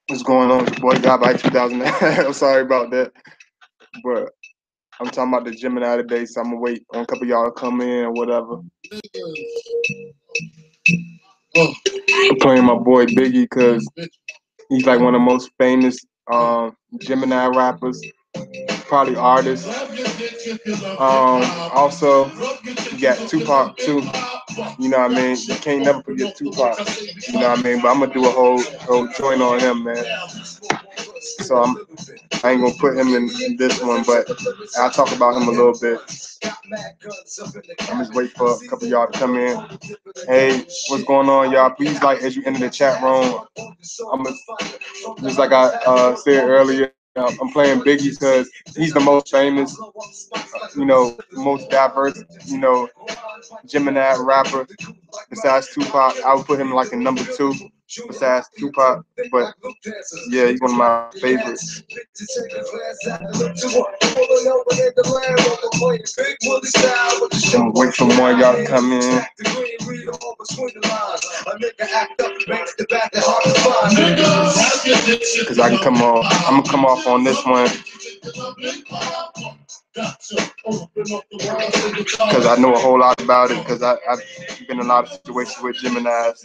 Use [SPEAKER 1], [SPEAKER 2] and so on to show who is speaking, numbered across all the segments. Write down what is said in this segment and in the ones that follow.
[SPEAKER 1] What's going on? It's your boy God by 2000. I'm sorry about that, but I'm talking about the Gemini today, so I'm gonna wait on a couple of y'all to come in or whatever. I'm playing my boy Biggie because he's like one of the most famous Gemini rappers, probably artists. Also, you got Tupac too. You know what I mean? You can't never forget Tupac. You know what I mean? But I'm gonna do a whole joint on him, man. So I ain't gonna put him in this one, but I'll talk about him a little bit. I'm just wait for a couple of y'all to come in. Hey, what's going on, y'all? Please, like, as you enter the chat room, just like I said earlier, I'm playing Biggie because he's the most famous, most diverse, Gemini rapper besides Tupac. I would put him like in number two besides Tupac, but yeah, he's one of my favorites. I'm wait for more y'all to come in. Cause I can come off. I'm gonna come off on this one. Because I know a whole lot about it. Because I've been in a lot of situations with Geminis.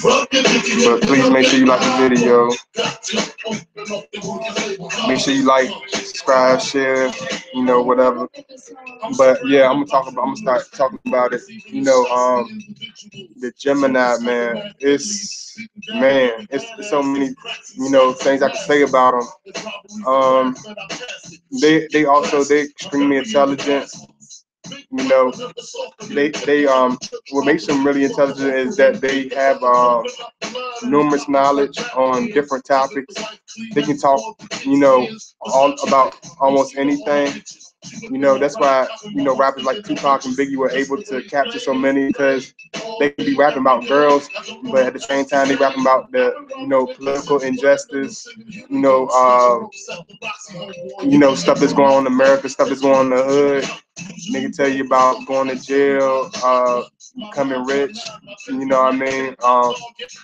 [SPEAKER 1] But please make sure you like the video. Make sure you like, subscribe, share, whatever. But yeah, I'm gonna start talking about it. The Gemini, man, it's so many, things I can say about them. They extremely intelligent. You know, they what makes them really intelligent is that they have numerous knowledge on different topics. They can talk, all about almost anything. That's why, rappers like Tupac and Biggie were able to capture so many because they could be rapping about girls, but at the same time they rapping about the, political injustice, stuff that's going on in America, stuff that's going on in the hood. They can tell you about going to jail, becoming rich, you know what I mean?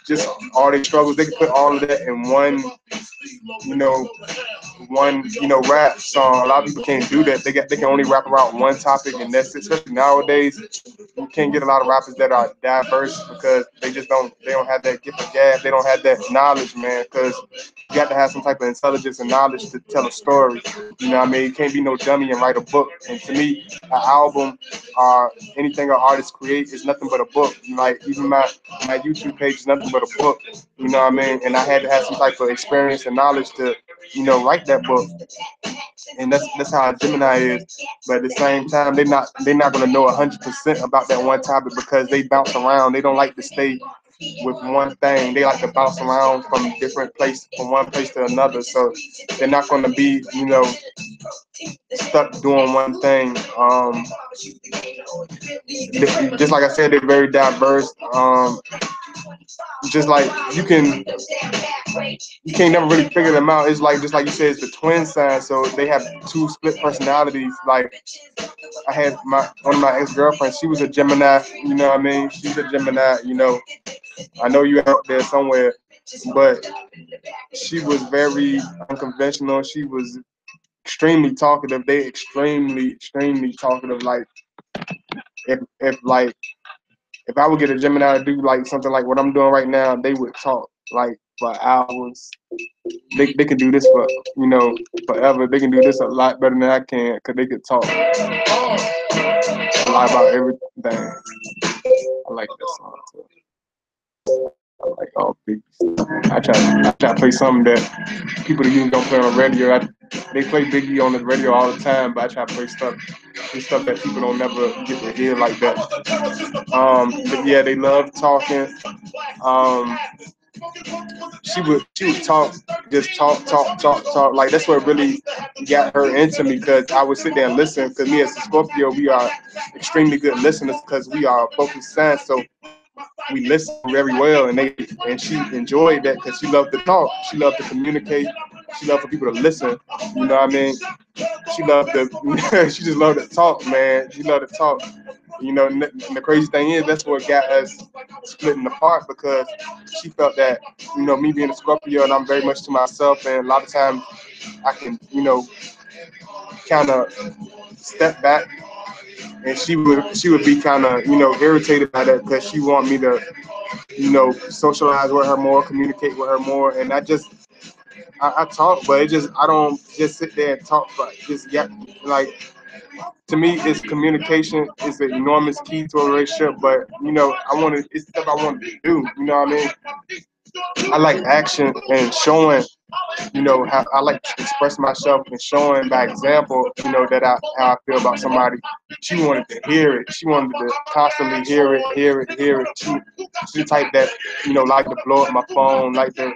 [SPEAKER 1] Just all their struggles. They can put all of that in you know, rap song. A lot of people can't do that. They can only rap about one topic, and that's it. Especially nowadays, you can't get a lot of rappers that are diverse because they don't have that gift of gab. They don't have that knowledge, man. Because you got to have some type of intelligence and knowledge to tell a story. You know what I mean? You can't be no dummy and write a book. And to me, an album or anything an artist creates is nothing but a book. Like even my YouTube page is nothing but a book. You know what I mean? And I had to have some type of experience and knowledge to, write that book. And that's how a Gemini is. But at the same time, they're not gonna know 100% about that one topic because they bounce around. They don't like to stay with one thing. They like to bounce around from one place to another. So they're not gonna be, stuck doing one thing. Just like I said, they're very diverse. Just like you can't never really figure them out. It's like just like you said, it's the twin sign, so they have two split personalities. Like I had one of my ex-girlfriends, she was a Gemini, you know what I mean? She's a Gemini, I know you out there somewhere, but she was very unconventional. She was extremely talkative. They extremely talkative. Like if I would get a Gemini to do like something like what I'm doing right now, they would talk like for hours. They can do this for forever. They can do this a lot better than I can because they could talk a lot about everything. I like that song too. I like all big. I try to play something that people usually don't play on the radio. They play Biggie on the radio all the time, but I try to play stuff that people don't never get to hear like that. But yeah, they love talking. Um, she would talk, just talk. Like that's what really got her into me because I would sit there and listen. Because me as a Scorpio, we are extremely good listeners because we are focused signs. So we listen very well, and she enjoyed that because she loved to talk. She loved to communicate. She loved for people to listen. You know what I mean? She loved to. She just loved to talk, man. She loved to talk. You know, and the crazy thing is that's what got us splitting apart, because she felt that, you know, me being a Scorpio and I'm very much to myself, and a lot of times I can, you know, kind of step back, and she would be kind of, you know, irritated by that, because she want me to, you know, socialize with her more, communicate with her more, and I talk, but it just I don't just sit there and talk, but just get like, to me, it's communication is an enormous key to a relationship. But you know, it's stuff I want to do. You know what I mean? I like action and showing. You know, how I like to express myself and showing by example. You know that how I feel about somebody. She wanted to hear it. She wanted to constantly hear it, hear it, hear it. She the type that, you know, like to blow up my phone, like to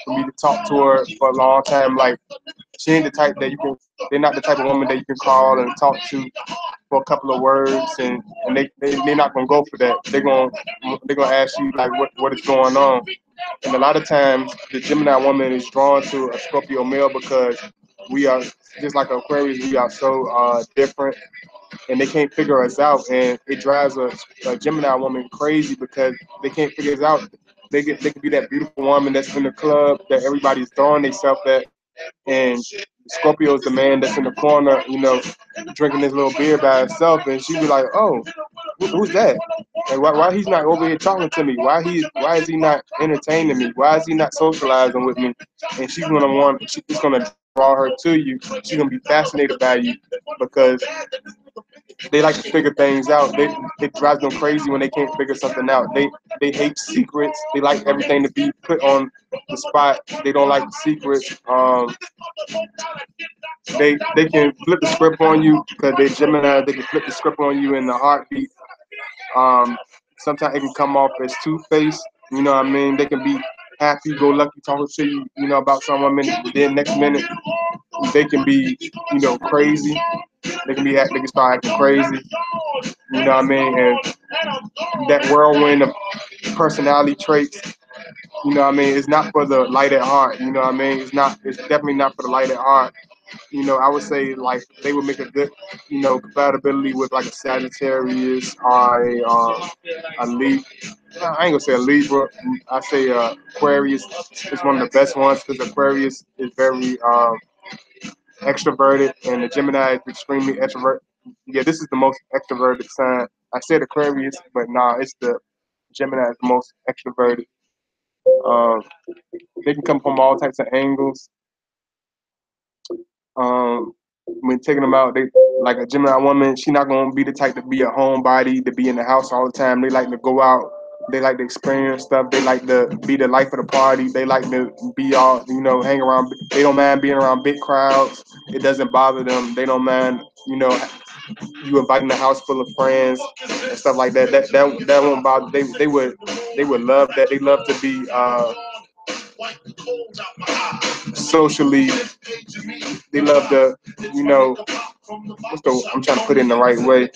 [SPEAKER 1] for me to talk to her for a long time. Like, she ain't the type that you can. They're not the type of woman that you can call and talk to for a couple of words, and they're not gonna go for that. They're gonna ask you like what is going on. And a lot of times the Gemini woman is drawn to a Scorpio male because we are just like Aquarius. We are so different, and they can't figure us out, and it drives a Gemini woman crazy because they can't figure us out. They could be that beautiful woman that's in the club that everybody's throwing themselves at, and Scorpio is the man that's in the corner, you know, drinking his little beer by himself, and she'd be like, "Oh, who's that? Like, why he's not over here talking to me? Why is he not entertaining me? Why is he not socializing with me?" And she's gonna draw her to you. She's gonna be fascinated by you because they like to figure things out. It drives them crazy when they can't figure something out. They hate secrets. They like everything to be put on the spot. They don't like secrets. They can flip the script on you because they're Gemini. They can flip the script on you in a heartbeat. Um, Sometimes it can come off as two-faced. You know what I mean? They can be happy-go-lucky talking to you, you know, about some women. Then next minute they can be, you know, crazy. They can start acting crazy. You know what I mean? And that whirlwind of personality traits, you know what I mean, it's not for the light at heart. You know what I mean? It's definitely not for the light at heart. You know, I would say like they would make a good, you know, compatibility with like a Sagittarius or a Libra. I ain't gonna say a Libra. I say Aquarius is one of the best ones because Aquarius is very extroverted, and the Gemini is extremely extroverted. Yeah, this is the most extroverted sign. I said Aquarius, but nah, it's the Gemini is the most extroverted. Um, they can come from all types of angles. Um, when taking them out, they like a Gemini woman. She not gonna be the type to be a homebody, to be in the house all the time. They like to go out. They like to experience stuff. They like to be the life of the party. They like to be all, you know, hang around. They don't mind being around big crowds. It doesn't bother them. They don't mind, you know, you inviting a house full of friends and stuff like that. That won't bother. They would love that. They love to be socially. They love to, you know, I'm trying to put it in the right way.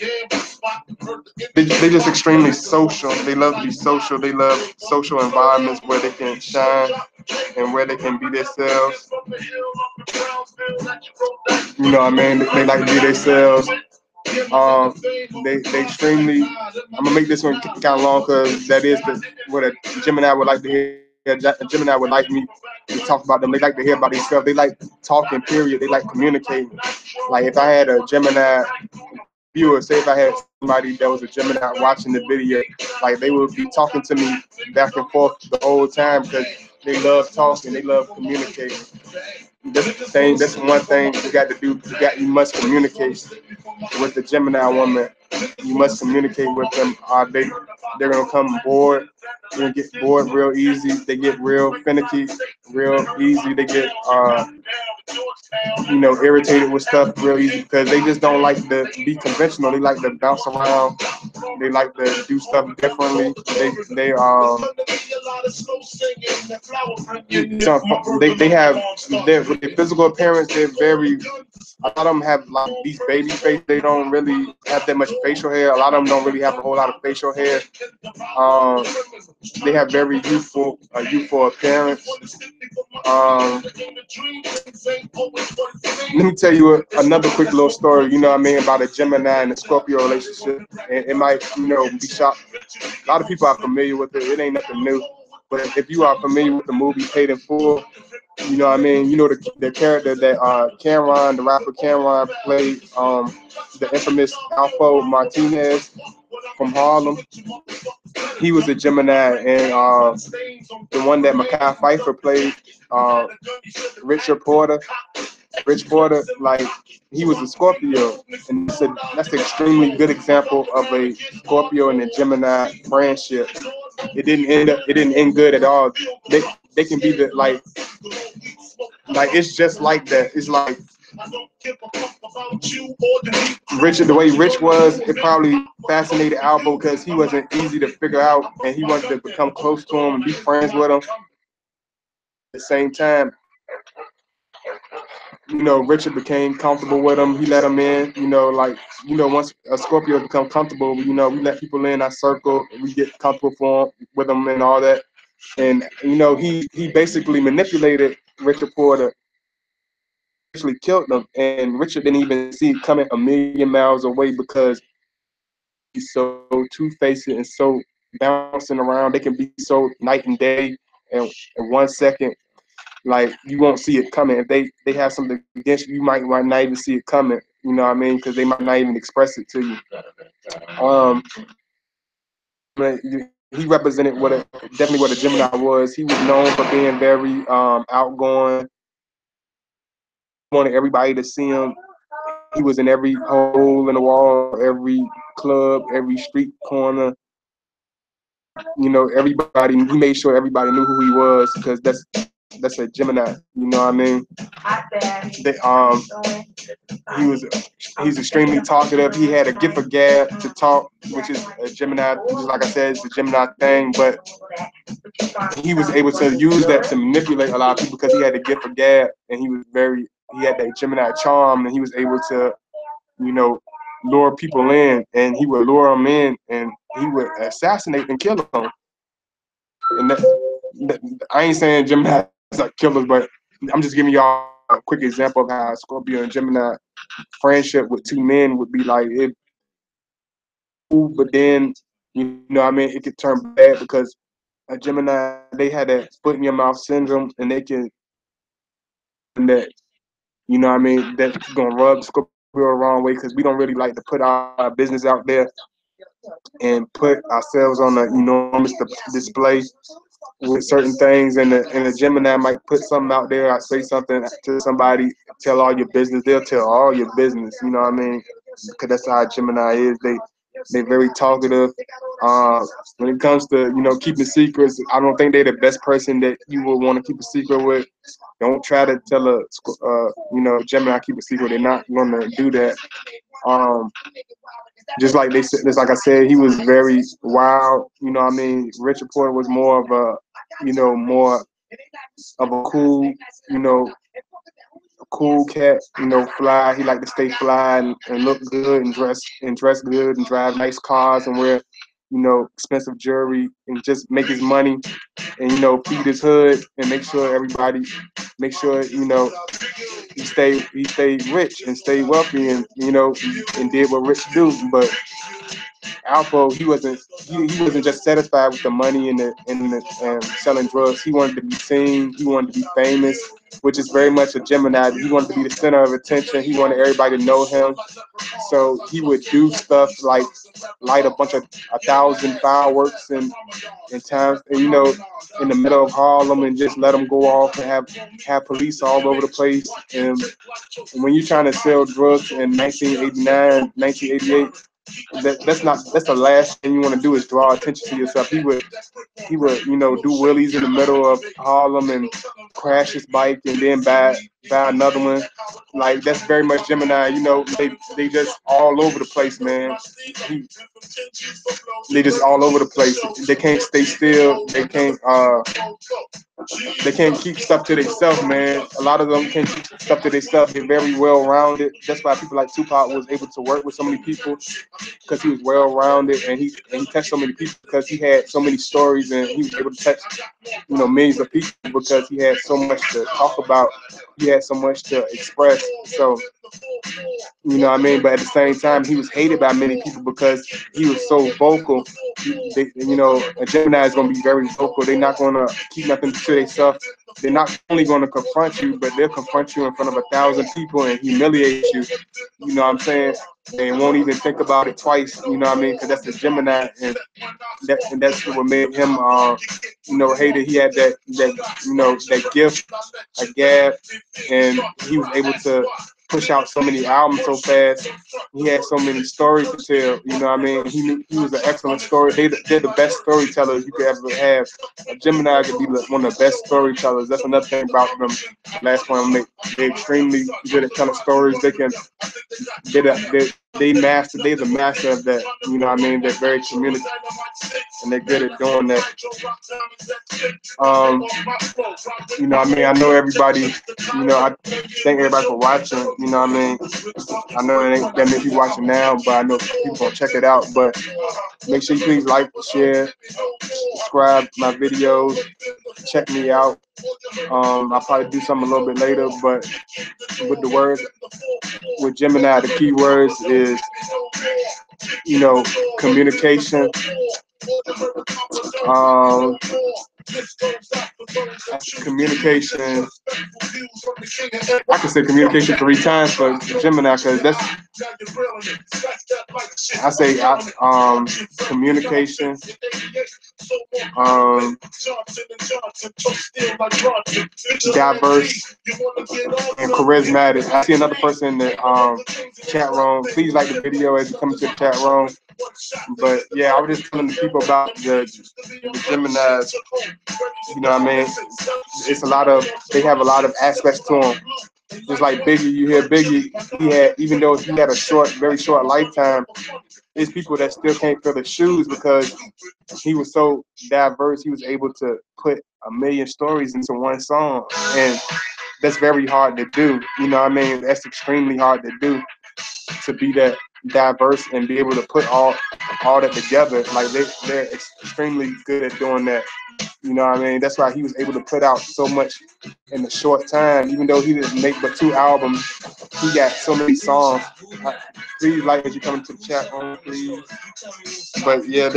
[SPEAKER 1] They just extremely social. They love to be social. They love social environments where they can shine and where they can be themselves. You know what I mean? They like to be themselves. They extremely. I'm gonna make this one kind of long because that is what a Gemini would like to hear. A Gemini would like me to talk about them. They like to hear about themselves. They like talking. Period. They like communicating. Like if I had a Gemini viewer, say if I had somebody that was a Gemini watching the video, like they would be talking to me back and forth the whole time because they love talking. They love communicating. That's the thing. That's one thing you got to do. You must communicate with the Gemini woman. You must communicate with them. They're gonna come bored. They're gonna get bored real easy. They get real finicky, real easy. They get you know, irritated with stuff real easy because they just don't like to be conventional. They like to bounce around. They like to do stuff differently. They have with their physical appearance. They're very. A lot of them have like these baby face. They don't really have that much facial hair. A lot of them don't really have a whole lot of facial hair. Um, they have very youthful appearance. Let me tell you another quick little story, you know what I mean, about a Gemini and a Scorpio relationship. And it might, you know, be shocked. A lot of people are familiar with it. It ain't nothing new. But if you are familiar with the movie Paid in Full, you know what I mean, you know the character that Cameron, the rapper Cameron played, the infamous Alfo Martinez from Harlem. He was a Gemini, and the one that Mekhi Phifer played, uh, Richard Porter. Rich Porter, like he was a Scorpio, and that's an extremely good example of a Scorpio and a Gemini friendship. It didn't end good at all. They can be like it's just like that. It's like Richard, the way Rich was, it probably fascinated Albo because he wasn't easy to figure out, and he wanted to become close to him and be friends with him. At the same time, you know, Richard became comfortable with him. He let him in. You know, like once a Scorpio become comfortable, you know, we let people in our circle. We get comfortable with them and all that. And you know, he basically manipulated Richard Porter, actually killed him. And Richard didn't even see it coming a million miles away because he's so two-faced and so bouncing around. They can be so night and day, and in 1 second. Like you won't see it coming. If they have something against you, you might not even see it coming. You know what I mean? Because they might not even express it to you. But he represented definitely what a Gemini was. He was known for being very outgoing. Wanted everybody to see him. He was in every hole in the wall, every club, every street corner. You know, everybody. He made sure everybody knew who he was because that's a Gemini. You know what I mean? They, he was he's extremely talkative. He had a gift of gab to talk, which is a Gemini. Just like I said, it's a Gemini thing. But he was able to use that to manipulate a lot of people because he had a gift of gab, and he had that Gemini charm, and he was able to, you know, lure people in, and he would lure them in, and he would assassinate and kill them. And I ain't saying Gemini's are killers, but I'm just giving y'all a quick example of how Scorpio and Gemini friendship with two men would be like. But then, you know what I mean, it could turn bad because a Gemini, they had that foot in your mouth syndrome, and they can, and that, you know what I mean, that's gonna rub Scorpio the wrong way because we don't really like to put our business out there and put ourselves on an enormous display with certain things, and the Gemini might put something out there. I say something to somebody, tell all your business. They'll tell all your business. You know what I mean? Because that's how Gemini is. They're very talkative. When it comes to keeping secrets, I don't think they're the best person that you would want to keep a secret with. Don't try to tell Gemini keep a secret. They're not going to do that. Um, just like they said, just like I said, he was very wild. You know what I mean? Richard Porter was more of more of a cool, cool cat, fly. He liked to stay fly and look good and dress good and drive nice cars and wear, expensive jewelry and just make his money and feed his hood and make sure he stayed rich and stayed wealthy and and did what rich do. But Alpha, he wasn't just satisfied with the money and selling drugs. He wanted to be seen. He wanted to be famous, which is very much a Gemini. He wanted to be the center of attention. He wanted everybody to know him. So he would do stuff like light a thousand fireworks in times, and, in the middle of Harlem and just let them go off and have police all over the place. And when you're trying to sell drugs in 1989, 1988. That's the last thing you want to do is draw attention to yourself. He would do wheelies in the middle of Harlem and crash his bike and then buy another one. Like that's very much Gemini. They just all over the place, man. He, they just all over the place. They can't stay still. They can't keep stuff to themselves, man. A lot of them can't keep stuff to themselves. They're very well rounded. That's why people like Tupac was able to work with so many people because he was well rounded and he touched so many people because he had so many stories and he was able to touch millions of people because he had so much to talk about. He had so much to express. So, you know what I mean? But at the same time, he was hated by many people because he was so vocal. You know, a Gemini is going to be very vocal. They're not going to keep nothing to themselves. They're not only going to confront you, but they'll confront you in front of 1,000 people and humiliate you. You know what I'm saying? They won't even think about it twice. You know what I mean? Because that's the Gemini, and that's what made him, you know, hated. He had that gift, a gab, and he was able to push out so many albums so fast. He had so many stories to tell. You know what I mean? He was an excellent story. They're the best storytellers you could ever have. A Gemini could be one of the best storytellers. That's another thing about them. Last point I'll make. They're extremely good at telling stories. They're the master of that. You know what I mean? They're very communicative and they're good at doing that. You know what I mean? I know everybody, you know, I thank everybody for watching. You know what I mean? I know there ain't that many people watching now, but I know people gonna check it out. But make sure you please like, share, subscribe my videos, check me out. I'll probably do something a little bit later, but with the words, with Gemini, the key words is, you know, communication, communication. I can say communication 3 times for Gemini because I say communication, diverse, and charismatic. I see another person in the chat room. Please like the video as you come into the chat room. But yeah, I was just telling the people about the Geminis. You know what I mean? They have a lot of aspects to them. Just like Biggie, you hear Biggie, even though he had a very short lifetime, there's people that still can't fill his shoes because he was so diverse. He was able to put 1,000,000 stories into one song, and that's very hard to do. You know what I mean? That's extremely hard to do, to be that diverse and be able to put all that together. Like they're extremely good at doing that. You know what I mean? That's why he was able to put out so much in a short time. Even though he didn't make but 2 albums, he got so many songs. Please like as you come into the chat room, please. But yeah,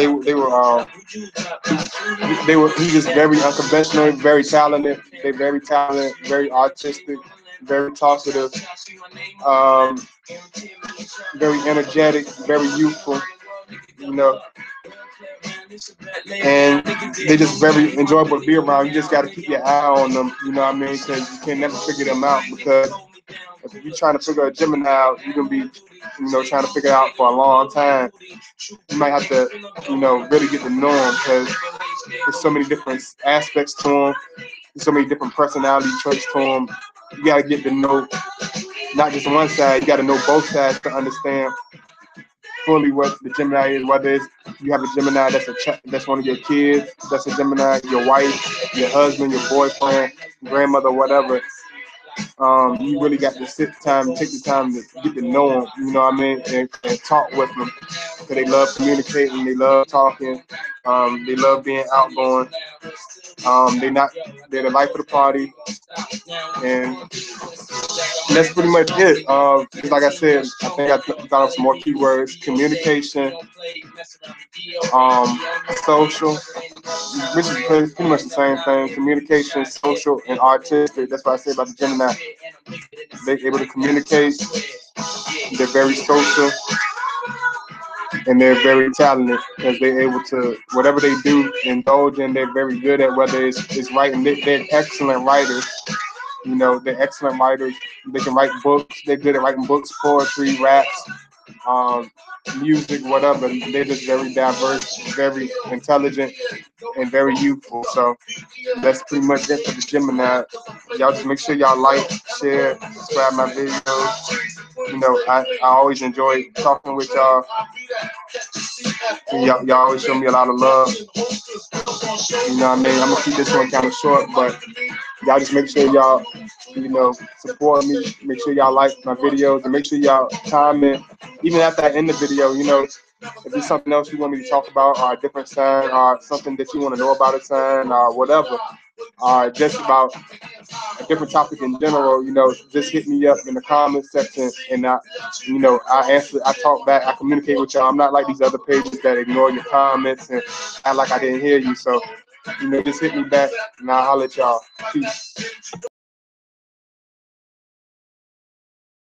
[SPEAKER 1] he's just very unconventional, very talented. They're very talented, very artistic, very talkative, very energetic, very youthful. You know, and they're just very enjoyable to be around. You just got to keep your eye on them, you know what I mean? Because you can never figure them out. Because if you're trying to figure a Gemini out, you're gonna be, you know, trying to figure it out for a long time. You might have to, you know, really get to know them because there's so many different aspects to them. There's so many different personality traits to them. You got to get to know not just one side. You got to know both sides to understand fully what the Gemini is. Whether it's you have a Gemini that's one of your kids, that's a Gemini, your wife, your husband, your boyfriend, grandmother, whatever. You really got to take the time to get to know them, you know what I mean, and talk with them. Because they love communicating, they love talking, they love being outgoing. They're the life of the party, and that's pretty much it. Just like I said, I think I thought of some more keywords: communication, social, which is pretty much the same thing. Communication, social, and artistic. That's what I say about the Gemini. They're able to communicate. They're very social, and they're very talented because they're able to whatever they do indulge in. They're very good at whether it's writing. They're excellent writers. You know, they're excellent writers. They can write books. They're good at writing books, poetry, raps, music, whatever. They're just very diverse, very intelligent, and very youthful. So that's pretty much it for the Gemini. Y'all just make sure y'all like, share, subscribe my videos. You know, I always enjoy talking with y'all. Y'all always show me a lot of love. You know what I mean? I'm gonna keep this one kind of short, but y'all just make sure y'all, you know, support me. Make sure y'all like my videos and make sure y'all comment. Even after I end the video, you know, if there's something else you want me to talk about, or a different sign, or something that you want to know about a sign, or whatever, just about different topic in general, you know, just hit me up in the comment section, and you know, I answer, I talk back, I communicate with y'all. I'm not like these other pages that ignore your comments and act like I didn't hear you. So, you know, just hit me back, and I'll holler at y'all. Peace.